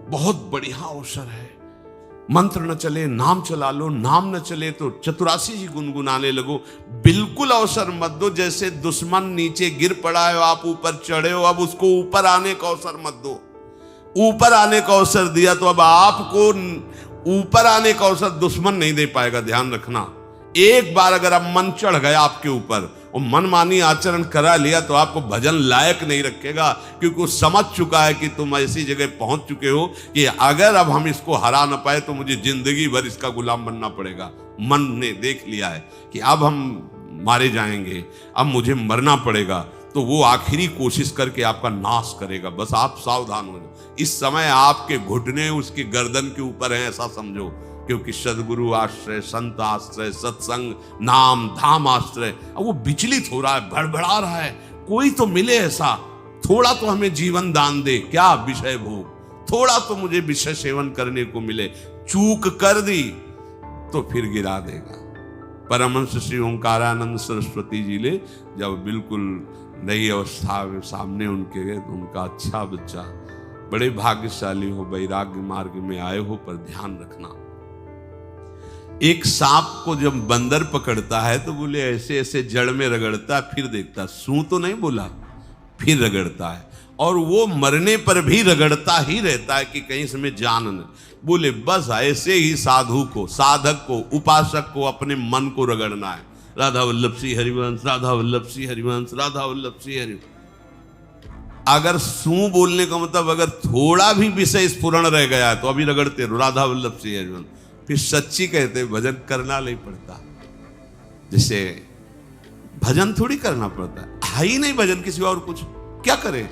बहुत बढ़िया अवसर है। मंत्र न चले नाम चला लो, नाम न चले तो चतुरासी जी गुनगुनाने लगो। बिल्कुल अवसर मत दो। जैसे दुश्मन नीचे गिर पड़ा है, आप ऊपर चढ़े हो, अब उसको ऊपर आने का अवसर मत दो। ऊपर आने का अवसर दिया तो अब आपको ऊपर आने का अवसर दुश्मन नहीं दे पाएगा। ध्यान रखना, एक बार अगर अब मन चढ़ गया आपके ऊपर और मनमानी आचरण करा लिया तो आपको भजन लायक नहीं रखेगा, क्योंकि वो समझ चुका है कि तुम ऐसी जगह पहुंच चुके हो कि अगर अब हम इसको हरा न पाए तो मुझे जिंदगी भर इसका गुलाम बनना पड़ेगा। मन ने देख लिया है कि अब हम मारे जाएंगे, अब मुझे मरना पड़ेगा, तो वो आखिरी कोशिश करके आपका नाश करेगा। बस आप सावधान हो जाओ। इस समय आपके घुटने उसकी गर्दन के ऊपर हैं, ऐसा समझो, क्योंकि सदगुरु आश्रय, संत आश्रय, सत्संग, नाम धाम आश्रय, अब वो विचलित हो रहा है, भड़बड़ा रहा है। कोई तो मिले ऐसा, थोड़ा तो हमें जीवन दान दे, क्या विषय भोग, थोड़ा तो मुझे विषय सेवन करने को मिले। चूक कर दी तो फिर गिरा देगा। परमहंस श्री ओंकारानंद सरस्वती जी ने जब बिल्कुल नई अवस्था में सामने उनके गए तो उनका, अच्छा बच्चा, बड़े भाग्यशाली हो, वैराग्य मार्ग में आए हो, पर ध्यान रखना, एक सांप को जब बंदर पकड़ता है तो बोले ऐसे ऐसे जड़ में रगड़ता, फिर देखता, सू तो नहीं बोला, फिर रगड़ता है, और वो मरने पर भी रगड़ता ही रहता है कि कहीं इसमें जान न। बोले बस ऐसे ही साधु को, साधक को, उपासक को अपने मन को रगड़ना है। राधा वल्लभ श्री हरिवंश, राधा वल्लभ श्री हरिवंश, राधा वल्लभ श्री हरिवंश। अगर सू बोलने का मतलब अगर थोड़ा भी विषय स्फुरण रह गया है तो अभी रगड़ते रहो, राधा वल्लभ श्री हरिवंश। फिर सच्ची कहते भजन करना नहीं पड़ता। जैसे भजन थोड़ी करना पड़ता है ही नहीं भजन, किसी और कुछ क्या करे,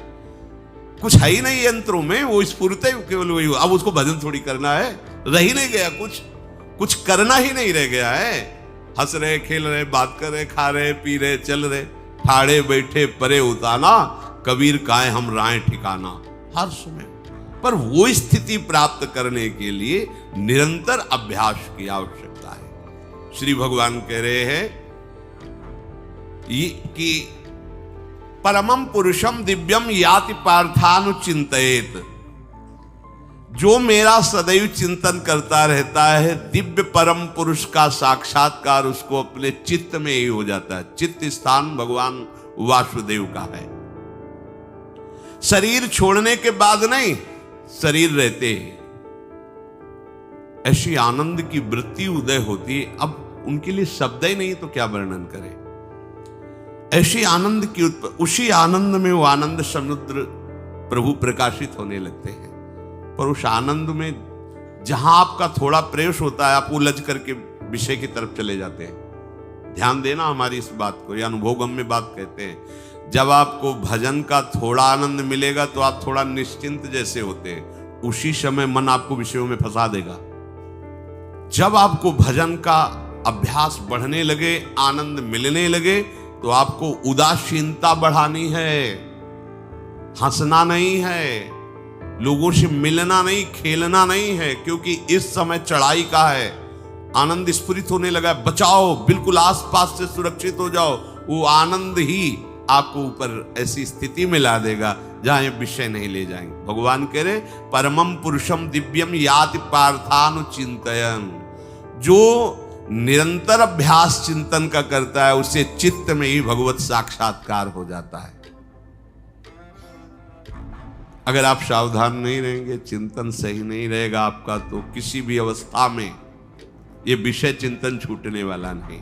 कुछ है ही नहीं यंत्रों में, वो स्फुरते केवल वही हो। अब उसको भजन थोड़ी करना है, रह ही नहीं गया, कुछ करना ही नहीं रह गया है। हंस रहे, खेल रहे, बात कर रहे, खा रहे, पी रहे, चल रहे, ठाड़े बैठे परे उताना, कबीर काहे हम राय ठिकाना। हर समय पर वो स्थिति प्राप्त करने के लिए निरंतर अभ्यास की आवश्यकता है। श्री भगवान कह रहे हैं कि परमम पुरुषम दिव्यम याति पार्थानुचिंतयेत। जो मेरा सदैव चिंतन करता रहता है, दिव्य परम पुरुष का साक्षात्कार उसको अपने चित्त में ही हो जाता है। चित्त स्थान भगवान वासुदेव का है। शरीर छोड़ने के बाद नहीं, शरीर रहते ऐसी आनंद की वृत्ति उदय होती है। अब उनके लिए शब्द ही नहीं तो क्या वर्णन करें। ऐसी आनंद की उसी आनंद में वो आनंद समुद्र प्रभु प्रकाशित होने लगते हैं। पर उस आनंद में जहां आपका थोड़ा प्रवेश होता है, आप उलझ करके विषय की तरफ चले जाते हैं। ध्यान देना हमारी इस बात को, यह अनुभवगम्य बात कहते हैं। जब आपको भजन का थोड़ा आनंद मिलेगा तो आप थोड़ा निश्चिंत जैसे होते हैं, उसी समय मन आपको विषयों में फंसा देगा। जब आपको भजन का अभ्यास बढ़ने लगे, आनंद मिलने लगे, तो आपको उदासीनता बढ़ानी है, हंसना नहीं है, लोगों से मिलना नहीं, खेलना नहीं है, क्योंकि इस समय चढ़ाई का है। आनंद स्फुरित होने लगा, बचाओ, बिल्कुल आसपास से सुरक्षित हो जाओ। वो आनंद ही आपको ऊपर ऐसी स्थिति में ला देगा जहां ये विषय नहीं ले जाएंगे। भगवान कह रहे परमम पुरुषम दिव्यम याति पार्थानुचिंतयन्। जो निरंतर अभ्यास चिंतन का करता है, उसे चित्त में ही भगवत साक्षात्कार हो जाता है। अगर आप सावधान नहीं रहेंगे, चिंतन सही नहीं रहेगा आपका, तो किसी भी अवस्था में ये विषय चिंतन छूटने वाला नहीं।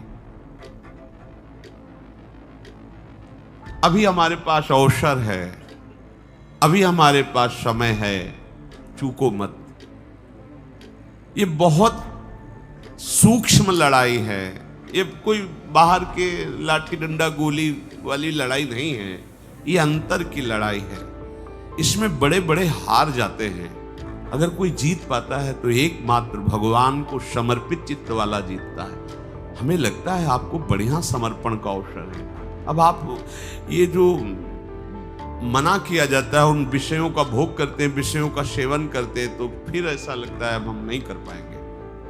अभी हमारे पास अवसर है, अभी हमारे पास समय है, चूको मत। ये बहुत सूक्ष्म लड़ाई है, ये कोई बाहर के लाठी डंडा गोली वाली लड़ाई नहीं है, ये अंतर की लड़ाई है। इसमें बड़े बड़े हार जाते हैं। अगर कोई जीत पाता है तो एकमात्र भगवान को समर्पित चित्त वाला जीतता है। हमें लगता है आपको बढ़िया समर्पण का अवसर है। अब आप ये जो मना किया जाता है, उन विषयों का भोग करते हैं, विषयों का सेवन करते हैं, तो फिर ऐसा लगता है अब हम नहीं कर पाएंगे,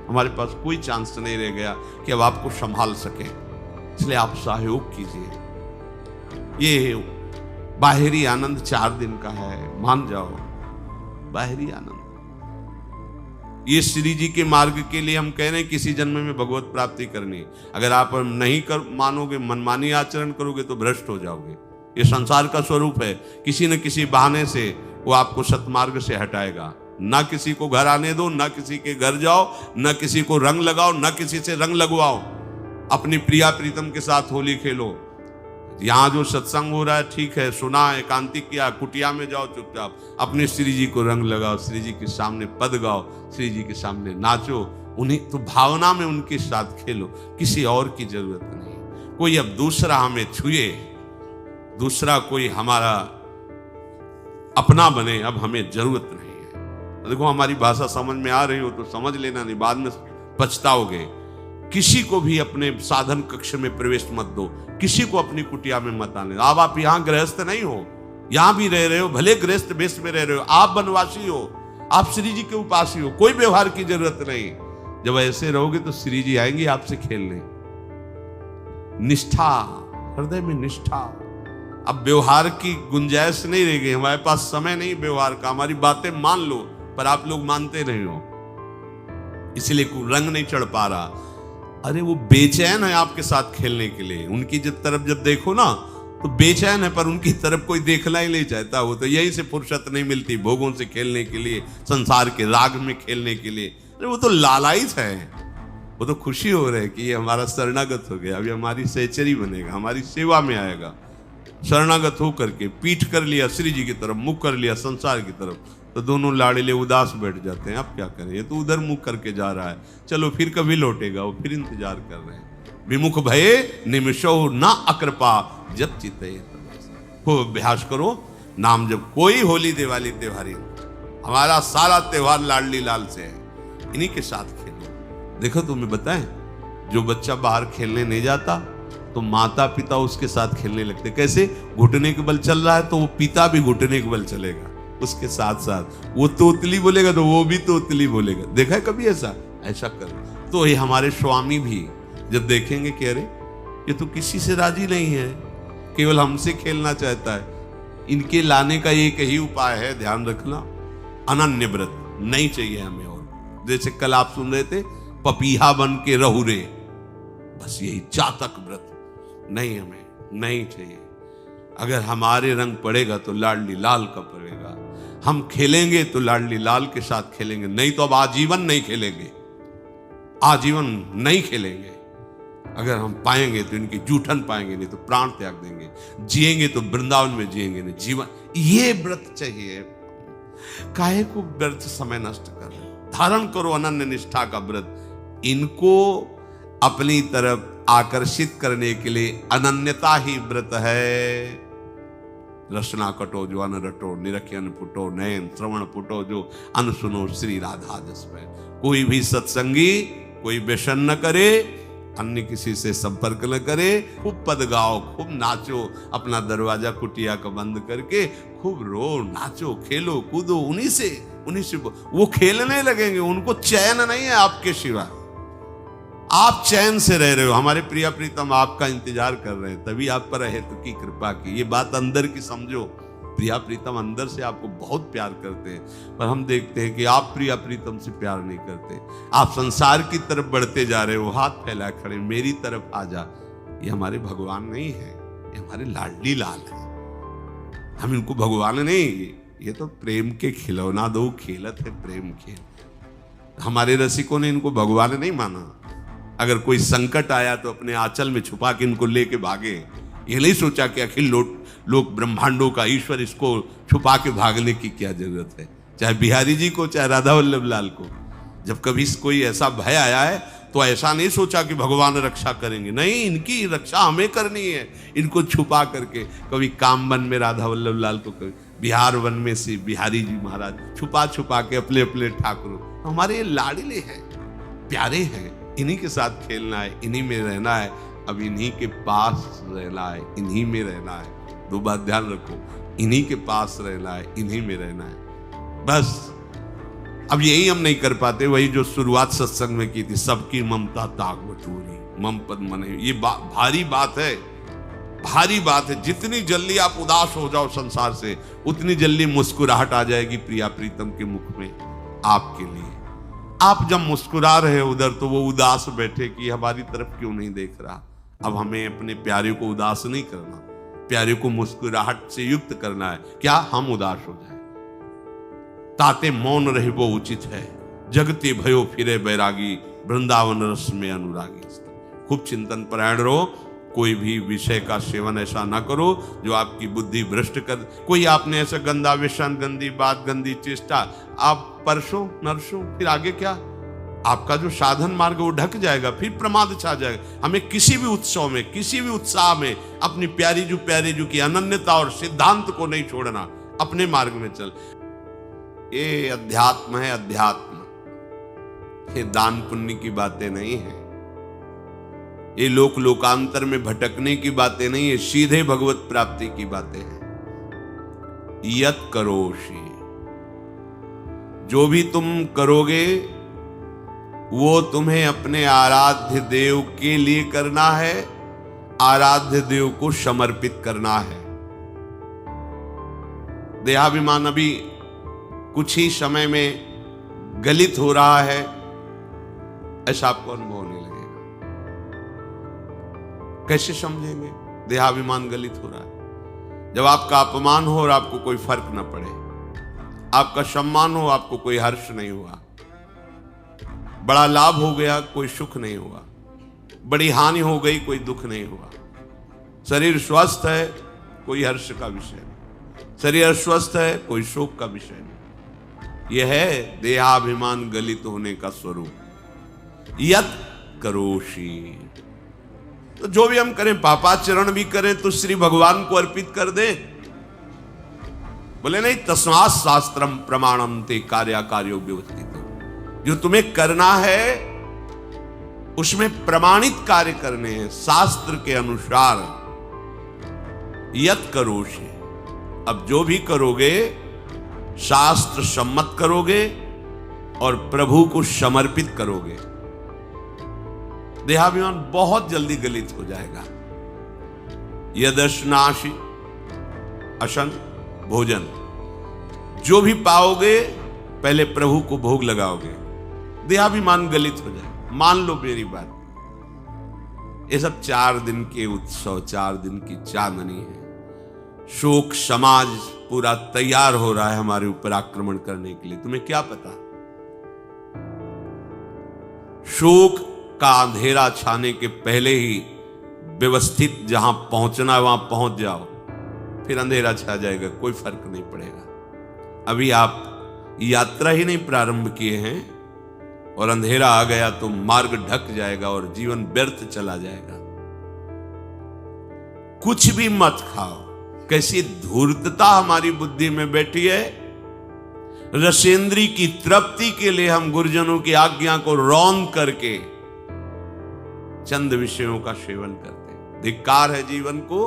हमारे पास कोई चांस नहीं रह गया कि अब आपको संभाल सके। इसलिए आप सहयोग कीजिए। ये बाहरी आनंद 4 दिन का है, मान जाओ, बाहरी आनंद। ये श्री जी के मार्ग के लिए हम कह रहे हैं किसी जन्म में भगवत प्राप्ति करनी। अगर आप नहीं कर मानोगे, मनमानी आचरण करोगे तो भ्रष्ट हो जाओगे। ये संसार का स्वरूप है, किसी न किसी बहाने से वो आपको सतमार्ग से हटाएगा। ना किसी को घर आने दो, ना किसी के घर जाओ, ना किसी को रंग लगाओ, ना किसी से रंग लगवाओ। अपनी प्रिया प्रीतम के साथ होली खेलो। यहाँ जो सत्संग हो रहा है ठीक है, सुना, एकांतिक किया, कुटिया में जाओ चुपचाप, अपने श्री जी को रंग लगाओ, श्री जी के सामने पद गाओ, श्री जी के सामने नाचो, उन्हीं तो भावना में उनके साथ खेलो, किसी और की जरूरत नहीं। कोई अब दूसरा हमें छुए, दूसरा कोई हमारा अपना बने, अब हमें जरूरत नहीं है। देखो हमारी भाषा समझ में आ रही हो तो समझ लेना, नहीं बाद में पछताओगे। किसी को भी अपने साधन कक्ष में प्रवेश मत दो, किसी को अपनी कुटिया में मत आने। अब आप यहाँ गृहस्थ नहीं हो, यहाँ भी रह रहे हो, भले गृहस्थ वेश में रह रहे हो, आप वनवासी हो, आप श्री जी के उपासी हो, कोई व्यवहार की जरूरत नहीं। जब ऐसे रहोगे तो श्री जी आएंगे आपसे खेलने। निष्ठा, हृदय में निष्ठा। अब व्यवहार की गुंजाइश नहीं रह गई, हमारे पास समय नहीं व्यवहार का। हमारी बातें मान लो पर आप लोग मानते नहीं हो, इसलिए रंग नहीं चढ़ पा रहा। अरे वो बेचैन है आपके साथ खेलने के लिए, उनकी तरफ जब देखो ना तो बेचैन है, पर उनकी तरफ कोई देखना ही नहीं चाहता। वो तो यहीं से फुर्सत नहीं मिलती भोगों से खेलने के लिए, संसार के राग में खेलने के लिए। अरे वो तो लालायित है, वो तो खुशी हो रही है कि ये हमारा शरणागत हो गया, अभी हमारी सहचरी बनेगा, हमारी सेवा में आएगा। शरणागत हो करके पीठ कर लिया श्री जी की तरफ, मुख कर लिया संसार की तरफ, तो दोनों लाड़िले उदास बैठ जाते हैं। अब क्या करें, ये तो उधर मुख करके जा रहा है, चलो फिर कभी लौटेगा, वो फिर इंतजार कर रहे हैं। विमुख भये निमिषो न अकृपा जब चिते। खूब अभ्यास करो नाम जब। कोई होली दिवाली त्योहारी, हमारा सारा त्योहार लाडली लाल से है, इन्हीं के साथ खेलो। देखो तुम्हें बताएं, जो बच्चा बाहर खेलने नहीं जाता तो माता पिता उसके साथ खेलने लगते। कैसे? घुटने के बल चल रहा है तो वो पिता भी घुटने के बल चलेगा उसके साथ साथ। वो तोतली बोलेगा तो वो भी तोतली बोलेगा। देखा है कभी ऐसा? ऐसा कर। तो ये हमारे स्वामी भी जब देखेंगे कि अरे ये तो किसी से राजी नहीं है, केवल हमसे खेलना चाहता है, इनके लाने का एक ही उपाय है, ध्यान रखना, अनन्य व्रत। नहीं चाहिए हमें और। जैसे कल आप सुन रहे थे, पपीहा बन के रहू रे, बस यही चातक व्रत नहीं, हमें नहीं चाहिए। अगर हमारे रंग पड़ेगा तो लाडली लाल का पड़ेगा, हम खेलेंगे तो लाडली लाल के साथ खेलेंगे, नहीं तो अब आजीवन नहीं खेलेंगे, आजीवन नहीं खेलेंगे। अगर हम पाएंगे तो इनकी जूठन पाएंगे, नहीं तो प्राण त्याग देंगे। जिएंगे तो वृंदावन में जिएंगे, नहीं जीवन। ये व्रत चाहिए। काहे को व्यर्थ समय नष्ट कर रहे? धारण करो अनन्य निष्ठा का व्रत। इनको अपनी तरफ आकर्षित करने के लिए अनन्यता ही व्रत है। रसना कटो जो अन रटो, निरखियन फुटो, नयन श्रवण फुटो जो अन सुनो, श्री राधा जस में। कोई भी सत्संगी कोई व्यसन न करे, अन्य किसी से संपर्क न करे, खूब पद गाओ, खूब नाचो, अपना दरवाजा कुटिया का बंद करके खूब रो, नाचो, खेलो, कूदो, उन्हीं से वो खेलने लगेंगे। उनको चैन नहीं है आपके सिवा, आप चैन से रह रहे हो। हमारे प्रिया प्रीतम आपका इंतजार कर रहे हैं, तभी आप पर है तो की कृपा की। ये बात अंदर की समझो, प्रिया प्रीतम अंदर से आपको बहुत प्यार करते हैं, पर हम देखते हैं कि आप प्रिया प्रीतम से प्यार नहीं करते। आप संसार की तरफ बढ़ते जा रहे हो, हाथ फैला खड़े, मेरी तरफ आ जा। ये हमारे भगवान नहीं है, ये हमारे लाडली लाल है। हम इनको भगवान नहीं, ये तो प्रेम के खिलौना दो खेलत है, प्रेम खेल। हमारे रसिकों ने इनको भगवान नहीं माना। अगर कोई संकट आया तो अपने आंचल में छुपा के इनको लेके भागे। ये नहीं सोचा कि अखिल लोक ब्रह्मांडों का ईश्वर, इसको छुपा के भागने की क्या जरूरत है। चाहे बिहारी जी को, चाहे राधा वल्लभ लाल को, जब कभी कोई ऐसा भय आया है तो ऐसा नहीं सोचा कि भगवान रक्षा करेंगे, नहीं, इनकी रक्षा हमें करनी है। इनको छुपा करके, कभी कामवन में राधा वल्लभ लाल को, कभी बिहार वन में से बिहारी जी महाराज, छुपा छुपा के अपने अपने ठाकुरों। तो हमारे ये लाडले हैं, प्यारे हैं, इन्हीं के साथ खेलना है, इन्हीं में रहना है। अब इन्हीं के पास रहना है, इन्हीं में रहना है। दो बात ध्यान रखो, इन्हीं के पास रहना है, इन्हीं में रहना है, बस। अब यही हम नहीं कर पाते, वही जो शुरुआत सत्संग में की थी, सबकी ममता ताक बटोरी, मम पद मने। ये भारी बात है, भारी बात है। जितनी जल्दी आप उदास हो जाओ संसार से, उतनी जल्दी मुस्कुराहट आ जाएगी प्रिया प्रीतम के मुख में आपके लिए। आप जब मुस्कुरा रहे उधर तो वो उदास बैठे कि हमारी तरफ क्यों नहीं देख रहा। अब हमें अपने प्यारे को उदास नहीं करना, प्यारे को मुस्कुराहट से युक्त करना है। क्या हम उदास हो जाए? ताते मौन रहे वो उचित है, जगते भयो फिरे बैरागी, वृंदावन रस में अनुरागी। खूब चिंतन परायण रहो, कोई भी विषय का सेवन ऐसा ना करो जो आपकी बुद्धि भ्रष्ट कर। कोई आपने ऐसा गंदा व्यसन, गंदी बात, गंदी चेष्टा आप परसों नरसों, फिर आगे क्या? आपका जो साधन मार्ग वो ढक जाएगा, फिर प्रमाद छा जाएगा। हमें किसी भी उत्सव में, किसी भी उत्साह में अपनी प्यारी जो की अनन्यता और सिद्धांत को नहीं छोड़ना, अपने मार्ग में चल। ये अध्यात्म है, अध्यात्म। ये दान पुण्य की बातें नहीं है, ये लोक लोकांतर में भटकने की बातें नहीं है, सीधे भगवत प्राप्ति की बातें हैं। यत करोषि, जो भी तुम करोगे वो तुम्हें अपने आराध्य देव के लिए करना है, आराध्य देव को समर्पित करना है। देहाभिमान अभी कुछ ही समय में गलित हो रहा है, ऐसा आपको अनुभव होने लगेगा। कैसे समझेंगे? देहाभिमान गलित हो रहा है जब आपका अपमान हो और आपको कोई फर्क न पड़े, आपका सम्मान हो, आपको कोई हर्ष नहीं हुआ, बड़ा लाभ हो गया, कोई सुख नहीं हुआ, बड़ी हानि हो गई, कोई दुख नहीं हुआ। शरीर स्वस्थ है, कोई हर्ष का विषय नहीं, शरीर अस्वस्थ है, कोई शोक का विषय नहीं। यह है देहाभिमान गलित होने का स्वरूप। यत करोषि, तो जो भी हम करें, पापाचरण भी करें तो श्री भगवान को अर्पित कर दे। बोले नहीं, तस्मात् शास्त्रम प्रमाणम ते कार्याकार्यो व्यवस्थित। जो तुम्हें करना है उसमें प्रमाणित कार्य करने हैं, शास्त्र के अनुसार। यत करोषि, अब जो भी करोगे शास्त्र सम्मत करोगे और प्रभु को समर्पित करोगे। देहाभिमान बहुत जल्दी गलित हो जाएगा। यदश्नाशि, अशन भोजन, जो भी पाओगे पहले प्रभु को भोग लगाओगे, देहाभिमान गलित हो जाए। मान लो मेरी बात, ये सब 4 दिन के उत्सव, 4 दिन की चांदनी है। शोक समाज पूरा तैयार हो रहा है हमारे ऊपर आक्रमण करने के लिए। तुम्हें क्या पता? शोक का अंधेरा छाने के पहले ही व्यवस्थित जहां पहुंचना है वहां पहुंच जाओ, फिर अंधेरा छा जाएगा, कोई फर्क नहीं पड़ेगा। अभी आप यात्रा ही नहीं प्रारंभ किए हैं और अंधेरा आ गया तो मार्ग ढक जाएगा और जीवन व्यर्थ चला जाएगा। कुछ भी मत खाओ। कैसी धूर्तता हमारी बुद्धि में बैठी है। रसेंद्री की तृप्ति के लिए हम गुरुजनों की आज्ञा को रौंद करके चंद विषयों का सेवन करते हैं। धिक्कार है जीवन को।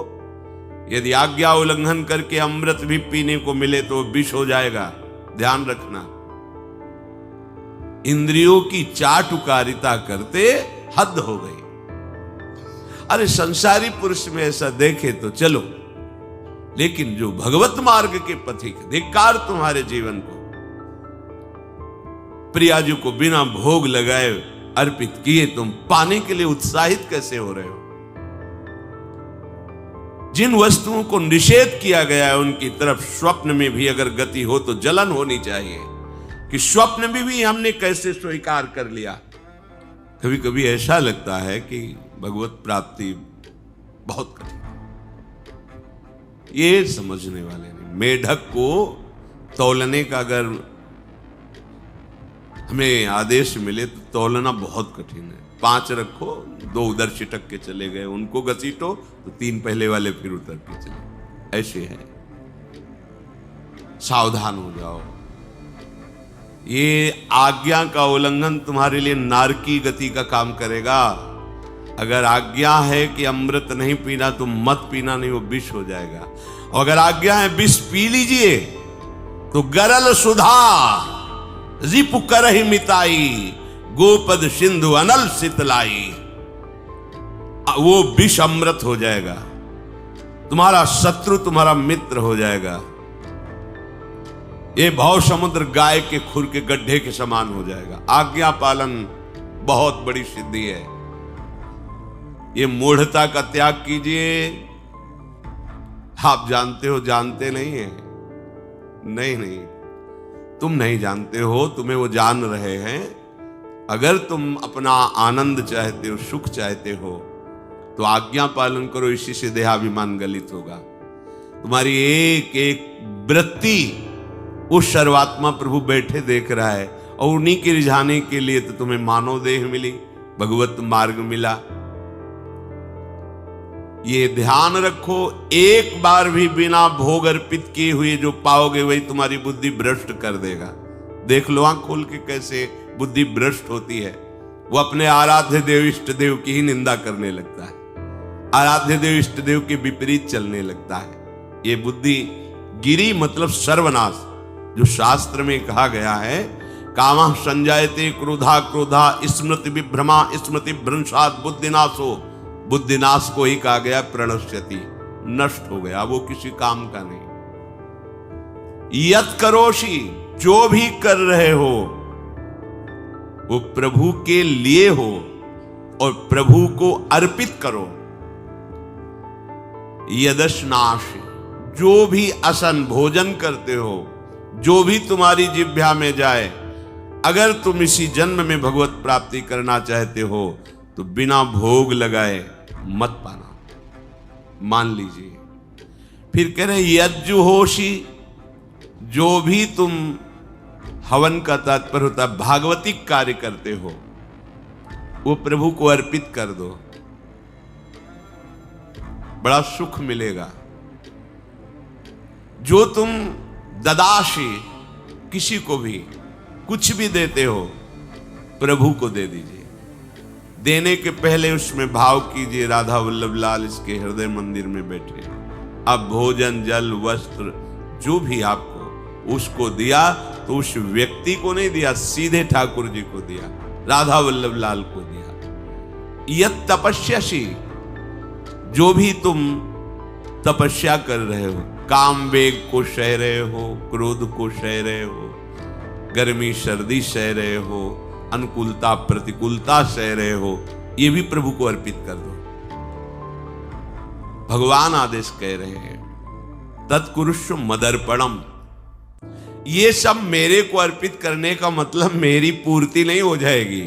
यदि आज्ञा उल्लंघन करके अमृत भी पीने को मिले तो विष हो जाएगा, ध्यान रखना। इंद्रियों की चाटुकारिता करते हद हो गई। अरे संसारी पुरुष में ऐसा देखे तो चलो, लेकिन जो भगवत मार्ग के पथिक, धिक्कार तुम्हारे जीवन को। प्रियाजू को बिना भोग लगाए अर्पित किए तुम पाने के लिए उत्साहित कैसे हो रहे हो? जिन वस्तुओं को निषेध किया गया है उनकी तरफ स्वप्न में भी अगर गति हो तो जलन होनी चाहिए कि स्वप्न में भी हमने कैसे स्वीकार कर लिया। कभी कभी ऐसा लगता है कि भगवत प्राप्ति बहुत कठिन, ये समझने वाले नहीं। मेढक को तौलने का अगर हमें आदेश मिले तो तौलना बहुत कठिन है। 5 रखो, 2 उधर छिटक के चले गए, उनको घसीटो तो 3 पहले वाले फिर उतर के चले। ऐसे है, सावधान हो जाओ। ये आज्ञा का उल्लंघन तुम्हारे लिए नारकी गति का काम करेगा। अगर आज्ञा है कि अमृत नहीं पीना तो मत पीना, नहीं वो विष हो जाएगा। और अगर आज्ञा है विष पी लीजिए तो गरल सुधा रिपु करहि मिताई, गोपद सिंधु अनल शीतलाई। वो विष अमृत हो जाएगा, तुम्हारा शत्रु तुम्हारा मित्र हो जाएगा। ये भव समुद्र गाय के खुर के गड्ढे के समान हो जाएगा। आज्ञा पालन बहुत बड़ी सिद्धि है। ये मूढ़ता का त्याग कीजिए। आप जानते हो, जानते नहीं है? नहीं, तुम नहीं जानते हो, तुम्हें वो जान रहे हैं। अगर तुम अपना आनंद चाहते हो, सुख चाहते हो, तो आज्ञा पालन करो। इसी से देहाभिमान गलित होगा। तुम्हारी एक एक वृत्ति उस सर्वात्मा प्रभु बैठे देख रहा है, और उन्हीं के रिझाने के लिए तो तुम्हें मानव देह मिली, भगवत मार्ग मिला। ये ध्यान रखो, एक बार भी बिना भोग अर्पित किए हुए जो पाओगे वही तुम्हारी बुद्धि भ्रष्ट कर देगा। देख लो आंख खोल के कैसे बुद्धि भ्रष्ट होती है। वो अपने आराध्य देव इष्ट देव की ही निंदा करने लगता है, आराध्य देव इष्ट देव के विपरीत चलने लगता है। ये बुद्धि गिरी मतलब सर्वनाश, जो शास्त्र में कहा गया है, कामः संजायते क्रोधा क्रोधा स्मृति विभ्रमा स्मृति भ्रंशात् बुद्धिनाशो। बुद्धिनाश को ही कहा गया प्रणश्यति, नष्ट हो गया, वो किसी काम का नहीं। यत् करोषि, जो भी कर रहे हो वो प्रभु के लिए हो और प्रभु को अर्पित करो। यदश्नासि, जो भी असन भोजन करते हो, जो भी तुम्हारी जिह्वा में जाए, अगर तुम इसी जन्म में भगवत प्राप्ति करना चाहते हो तो बिना भोग लगाए मत पाना। मान लीजिए। फिर कह रहे यज्जुहोषि, जो भी तुम हवन का तात्पर्य होता है भागवतिक कार्य करते हो, वो प्रभु को अर्पित कर दो, बड़ा सुख मिलेगा। जो तुम ददाशी, किसी को भी कुछ भी देते हो, प्रभु को दे दीजिए। देने के पहले उसमें भाव कीजिए, राधा वल्लभ लाल इसके हृदय मंदिर में बैठे। अब भोजन जल वस्त्र जो भी आपको उसको दिया तो उस व्यक्ति को नहीं दिया, सीधे ठाकुर जी को दिया, राधा वल्लभ लाल को दिया। यत् तपस्यासी, जो भी तुम तपस्या कर रहे हो, काम वेग को सह रहे हो, क्रोध को सह रहे हो, गर्मी सर्दी सह रहे हो, अनुकूलता प्रतिकूलता सह रहे हो, ये भी प्रभु को अर्पित कर दो। भगवान आदेश कह रहे हैं तत्कुरुष्व मदर्पणम। ये सब मेरे को अर्पित करने का मतलब मेरी पूर्ति नहीं हो जाएगी,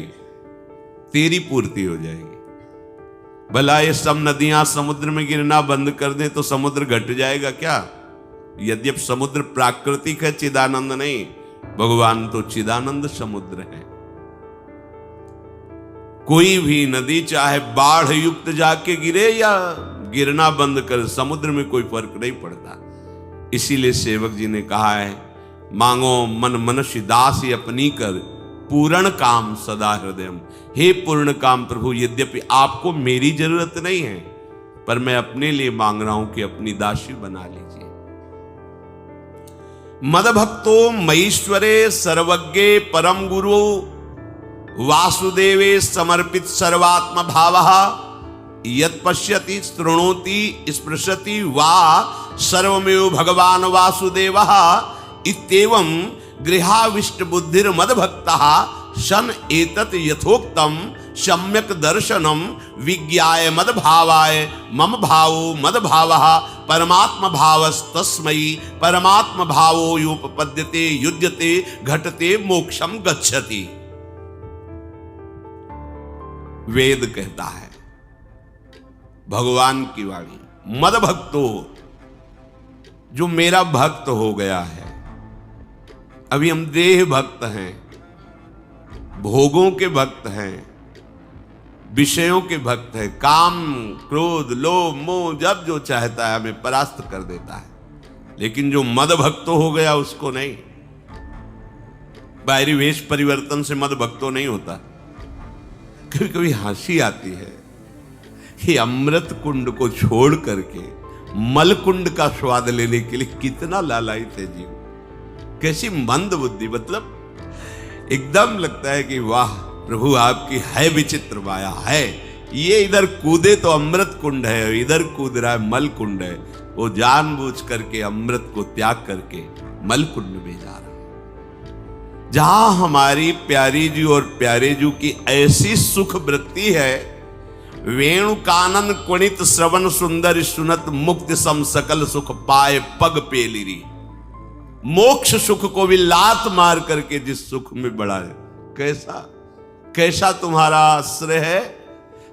तेरी पूर्ति हो जाएगी। भला ये सब नदियां समुद्र में गिरना बंद कर दें तो समुद्र घट जाएगा क्या? यद्यपि समुद्र प्राकृतिक है, चिदानंद नहीं। भगवान तो चिदानंद समुद्र है। कोई भी नदी चाहे बाढ़ युक्त जाके गिरे या गिरना बंद कर, समुद्र में कोई फर्क नहीं पड़ता। इसीलिए सेवक जी ने कहा है, मांगो मन मनुष्य दासी अपनी कर, पूर्ण काम सदा हृदयम। हे पूर्ण काम प्रभु, यद्यपि आपको मेरी जरूरत नहीं है, पर मैं अपने लिए मांग रहा हूं कि अपनी दासी बना लीजिए। मदभक्तो मईश्वरे सर्वज्ञे परम गुरु वासुदेवे समर्पित सर्वात्म भावः यत् पश्यति शृणोति स्पृशति वा सर्वमेव भगवान वासुदेवः इत्येवं गृहाविष्ट बुद्धिर मदभक्तः सन एतत् यथोक्तम सम्यक दर्शनम विज्ञाय मदभावाय मम भावो मदभावः परमात्म भावस्तस्मै परमात्म भावो योपपद्यते युज्यते घटते मोक्षम गच्छति। वेद कहता है, भगवान की वाणी, मदभक्तो, जो मेरा भक्त हो गया है। अभी हम देह भक्त हैं, भोगों के भक्त हैं, विषयों के भक्त हैं। काम क्रोध लोभ मोह जब जो चाहता है हमें परास्त कर देता है। लेकिन जो मद भक्तो हो गया उसको नहीं। बाहरी वेश परिवर्तन से मद भक्तो नहीं होता। कभी कभी हंसी आती है कि अमृत कुंड को छोड़ करके मल कुंड का स्वाद लेने के लिए कितना लालायित है जीव। कैसी मंद बुद्धि, मतलब एकदम लगता है कि वाह प्रभु आपकी है विचित्र माया है, ये इधर कूदे तो अमृत कुंड है, इधर कूद रहा है मल कुंड है। वो जानबूझ करके अमृत को त्याग करके मल कुंड में जा रहा है। जहां हमारी प्यारी जी और प्यारे जी की ऐसी सुख वृत्ति है, वेणु कानन कुणित श्रवण सुंदर सुनत मुक्ति सम सकल सुख पाए पग पेलिरी। मोक्ष सुख को भी लात मार करके जिस सुख में बढ़ा है, कैसा कैसा तुम्हारा आश्रय है।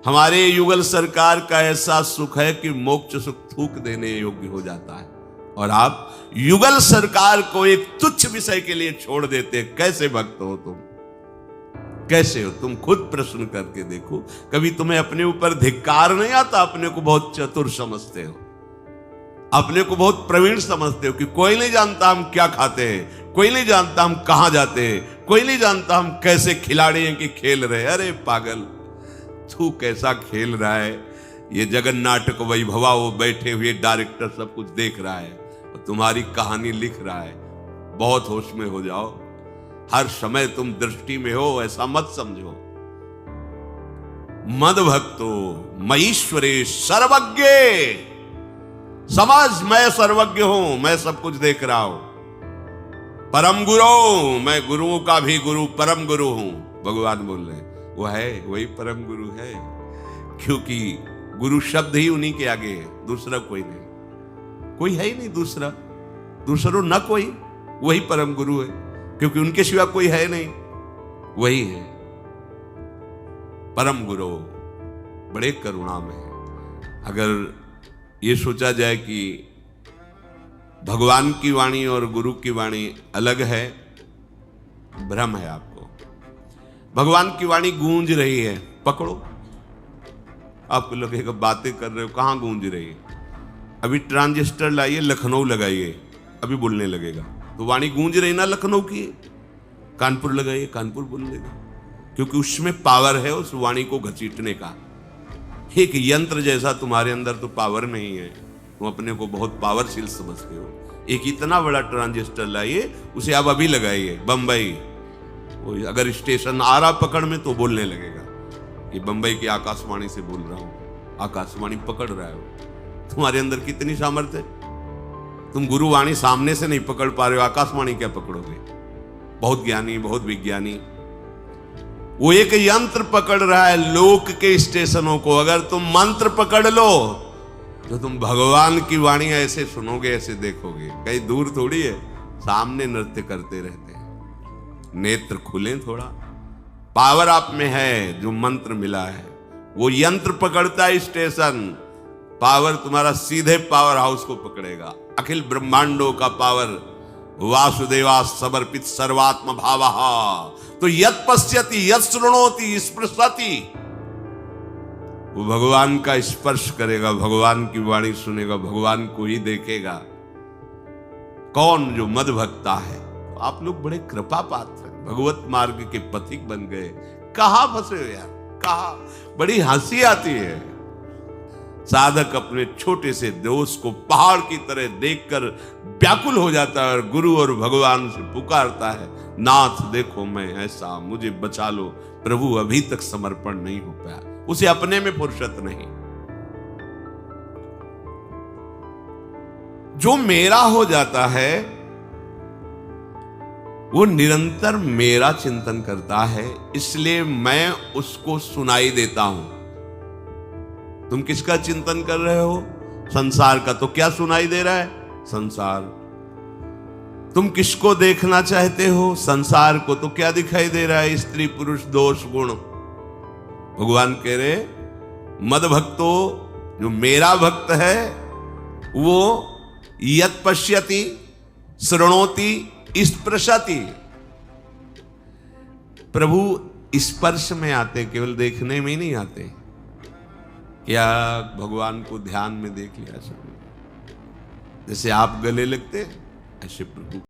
हमारे युगल सरकार का ऐसा सुख है कि मोक्ष सुख थूक देने योग्य हो जाता है, और आप युगल सरकार को एक तुच्छ विषय के लिए छोड़ देते। कैसे भक्त हो तुम, कैसे हो तुम? खुद प्रश्न करके देखो। कभी तुम्हें अपने ऊपर धिक्कार नहीं आता? अपने को बहुत चतुर समझते हो, अपने को बहुत प्रवीण समझते हो कि कोई नहीं जानता हम क्या खाते हैं, कोई नहीं जानता हम कहां जाते हैं, कोई नहीं जानता हम कैसे खिलाड़ी हैं कि खेल रहे हैं। अरे पागल, तू कैसा खेल रहा है। ये जगन नाटक वैभवा, वो बैठे हुए डायरेक्टर सब कुछ देख रहा है और तुम्हारी कहानी लिख रहा है। बहुत होश में हो जाओ, हर समय तुम दृष्टि में हो, ऐसा मत समझो। मद भक्तो मईश्वरे सर्वज्ञ, समझ मैं सर्वज्ञ हूं, मैं सब कुछ देख रहा हूं। परम गुरु, मैं गुरुओं का भी गुरु, परम गुरु हूं। भगवान बोल रहे हैं वो है, वही परम गुरु है, क्योंकि गुरु शब्द ही उन्हीं के आगे है, दूसरा कोई नहीं, कोई है ही नहीं दूसरा, दूसरो न कोई, वही परम गुरु है, क्योंकि उनके सिवा कोई है नहीं, वही है परम गुरु। बड़े करुणा में अगर ये सोचा जाए कि भगवान की वाणी और गुरु की वाणी अलग है, भ्रम है आपको। भगवान की वाणी गूंज रही है, पकड़ो। आपको लगेगा बातें कर रहे हो, कहां गूंज रही है? अभी ट्रांजिस्टर लाइए, लखनऊ लगाइए, अभी बोलने लगेगा। तो वाणी गूंज रही ना लखनऊ की। कानपुर लगाइए, कानपुर बोल लेगा, क्योंकि उसमें पावर है उस वाणी को घसीटने का। एक यंत्र जैसा तुम्हारे अंदर तो पावर नहीं है, तुम अपने को बहुत पावरशील समझते हो। एक इतना बड़ा ट्रांजिस्टर लाइए, उसे आप अभी लगाइए बंबई, अगर स्टेशन आ रहा पकड़ में तो बोलने लगेगा कि बंबई की आकाशवाणी से बोल रहा हूं, आकाशवाणी पकड़ रहा है। तुम्हारे अंदर कितनी सामर्थ्य है। तुम गुरुवाणी सामने से नहीं पकड़ पा रहे हो, आकाशवाणी क्या पकड़ोगे? बहुत ज्ञानी, बहुत विज्ञानी, वो एक यंत्र पकड़ रहा है लोक के स्टेशनों को। अगर तुम मंत्र पकड़ लो तो तुम भगवान की वाणी ऐसे सुनोगे, ऐसे देखोगे, कहीं दूर थोड़ी है, सामने नृत्य करते रहते हैं। नेत्र खुले थोड़ा, पावर आप में है, जो मंत्र मिला है वो यंत्र पकड़ता है स्टेशन। पावर तुम्हारा सीधे पावर हाउस को पकड़ेगा। अखिल ब्रह्मांडों का पावर वासुदेवा समर्पित सर्वात्म भावः, तो यत् पश्यति यत् शृणोति स्पृशति, वो भगवान का स्पर्श करेगा, भगवान की वाणी सुनेगा, भगवान को ही देखेगा। कौन? जो मद भक्ता है। आप लोग बड़े कृपा पात्र, भगवत मार्ग के पथिक बन गए। कहां फंसे हो यार, कहां? बड़ी हंसी आती है। साधक अपने छोटे से दोष को पहाड़ की तरह देखकर व्याकुल हो जाता है और गुरु और भगवान से पुकारता है, नाथ देखो मैं ऐसा, मुझे बचा लो। प्रभु अभी तक समर्पण नहीं हो पाया, उसे अपने में फुर्सत नहीं। जो मेरा हो जाता है वो निरंतर मेरा चिंतन करता है, इसलिए मैं उसको सुनाई देता हूं। तुम किसका चिंतन कर रहे हो? संसार का। तो क्या सुनाई दे रहा है? संसार। तुम किसको देखना चाहते हो? संसार को। तो क्या दिखाई दे रहा है? स्त्री पुरुष दोष गुण। भगवान कह रहे मद भक्तो, जो मेरा भक्त है वो यत् पश्यति शृणोति स्पृशति। प्रभु स्पर्श में आते, केवल देखने में नहीं आते। क्या भगवान को ध्यान में देख लिया सब? जैसे आप गले लगते ऐसे प्रभु